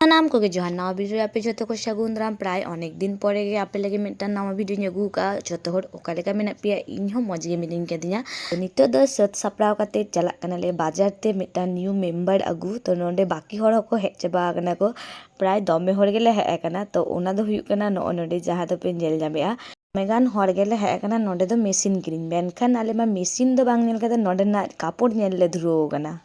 नाम को जोहार नवा भिडियो आपे जो को सागुन दाराम प्राय अनेक दिन परे गे आपे लगे मिदटान नवा भिडियो अगू का जो हर ओका लेका मेना पेया इन मज गे मिनिन कदिया नितो द सत सापड़ाव काते चलाक कनाले बाजार ते मिदटान न्यू मेम्बर अगू तो नोंडे बाकी हर को हेज चाबा कना को प्राय दमे हर गेले हेज कना तो ओना दो हुयुग कना नो नोंडे जहां दो पे नेल जामेआ मेगान हर गेले हेज कना नोंडे दो मेसिन किरिंग मेनखान आले मा मेसिन दो बांग नेल कते नोंडे ना कापड़ नेल ले धुरो कना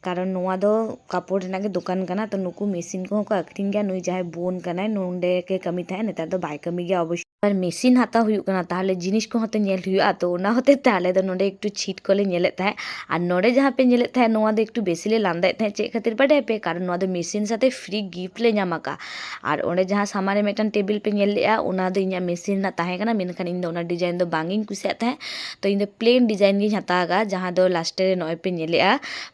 कारण नोआ दो कापड़ रेना के दुकान कना तो नुकु मेसिन को आखिरिंग गया नुई जहां बोन कना नोंडे के कमी थाहे नेतार दो बाय कमी गया अवश्य पर मेसिन हाता हुयुग कना ताहले जिनिस को हते नेल हुयुआ तो ओना होते ताहले दो नोंडे एकटू छीट कोले नेलेत थाहे आर नोंडे जहां पे नेलेत थाहे नोआ दो एकटू बेसी ले लांदायत थाहे चे खातिर बाडे पे कारण नोआ दो मेसिन साथे फ्री गिफ्ट ले नामाका आर ओंडे जहां सामारे मेटन टेबिल पे नेल लेआ ओना दो इnya मेसिन ना ताहे कना मेनखान इन दो ओना डिजाइन दो बांगिंग कुसियात थाहे तो इन दो प्लेन डिजाइन गिन हतागा जहां दो लास्ट रे नोय पे नेलेआ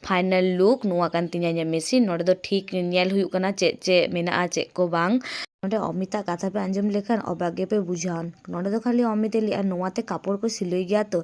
फाइनल लुक नुआ कान तिnya इnya मेसिन नोंडे दो ठीक नेल हुयुग कना चे चे मेना चे को बांग नोंडे अमिता कथा पे आंजम लेखान अबागे पे बुझान नोंडे दो खाली अमिते लिया नोआते कापड़ को सिलई गया तो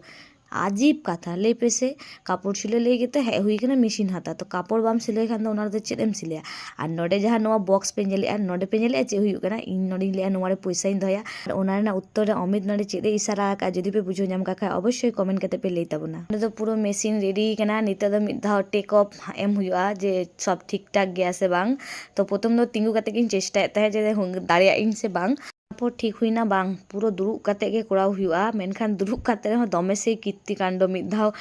आजीब कथा ले पेसे कापड़ सिले ले गए हे हुई कना मेसिन हाता तो कापड़ बाम सिले खान दो ओना दो चेदम सिलेया आर नोंडे जहां नोआ बॉक्स पे नेलेआ नोंडे पे नेलेआ चे हुई कना इन नोंडे लेया नोआ रे पैसाई दया ओना रेना उत्तर रे अमित नोंडे चेदे इशारा का जदि पे बुझो नाम का अवश्य कमेंट करते पे लई ताबोना नोंडे दो पूरा मेसिन रेडी कना नितो दो मिद धाव टेक ऑफ एम हुआ जे सब ठीक ठाक गया से बांग तो प्रथम दो तिंगु काते किन चेष्टा ताहे जे दाड़िया इन से बांग तारपर ठीक हुईना बांग पूरा दुरुब काते गे कोराव हुआ मेनखान दुरुब काते रहो दमे से कीर्तिकांड मिद धाव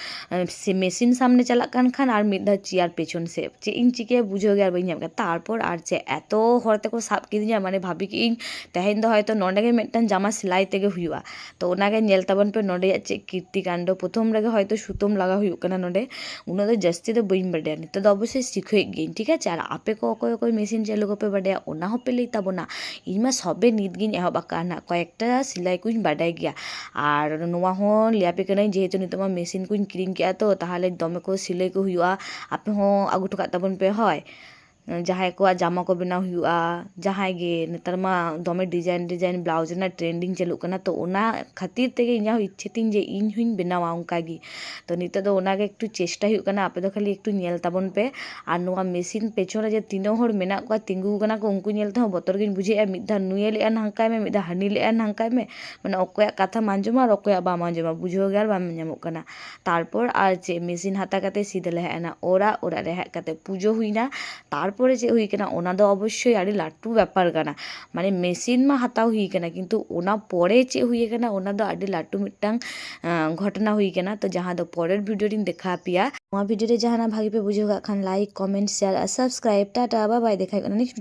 से मेसिन सामने चला कान खान आर मिद धाव चेयर पेछन से चे इन चिके बुझो गे आर बई नाम तारपर आर चे एतो हरते को साब किदिया माने भाभी कि इन तेहेन दो हयतो नोंडे गे मिदटान जामा सेलाई तेगे हुआ तो ओना गे नेल ताबन पे नोंडे चे कीर्तिकांड प्रथम रेगे हयतो सुतम लागा हुयुग कना नोंडे उना दो जास्ती दो बई बाडया नितो दो अवश्य शिखोय गे ठीक है आर आपे को अकोय अकोय मेसिन चालू को पे बाडया ओना हो पे लई ताबोना इमा सबे नित गिन एहब आकाना कयेकटा सिलाई कुछ बाडाय गया आर नोआ हो लियापे कनाई जेहेतु नितो मेसिन कुछ किरिंग किया तो ताहले दमे को सिलाई को हुआ आपे हो आगु ठोका ताबन पे हय जहां को जामा को बनाव हुआ जहां गे नेतार मा दमे डिजाइन डिजाइन ब्लाउज ना ट्रेंडिंग चलू कना तो ओना खातिर तेगे इnya इच्छे तिन जे इन हुइन बनावा उनका गी तो नितो दो ओना गे एकटू चेष्टा हुई कना आपे दो खाली एकटू नेल ताबन पे आर नोआ मेसिन पेछन रे जे तीनो हर मेना को तिंगु कना को उनको नेल तो बतर गिन बुझे मिद धा नुये ले हांकाय में मिद धा हानि ले हांकाय में माने अकोया कथा मांजमा और अकोया बा मांजमा बुझो गे आर बाम नामो कना तारपर आर चे मेसिन हाता काते सीधे ले हेना ओरा ओरा रे हेज काते पुजो हुईना तारपरे चे हुई कना ओना दो अवश्य आड़ी लाटू व्यापार कना माने मेसिन मा हाताव हुई कना किंतु ओना परे चे हुई कना ओना दो आड़ी लाटू मिदटांग घटना हुई कना तो जहां दो परेर भिडियो रिन देखा पिया नोआ भिडियो रे जहां ना भागी पे बुझो खान लाइक कमेंट शेयर और सब्सक्राइब टाटा बाय बाय देखाय कना नेक्स्ट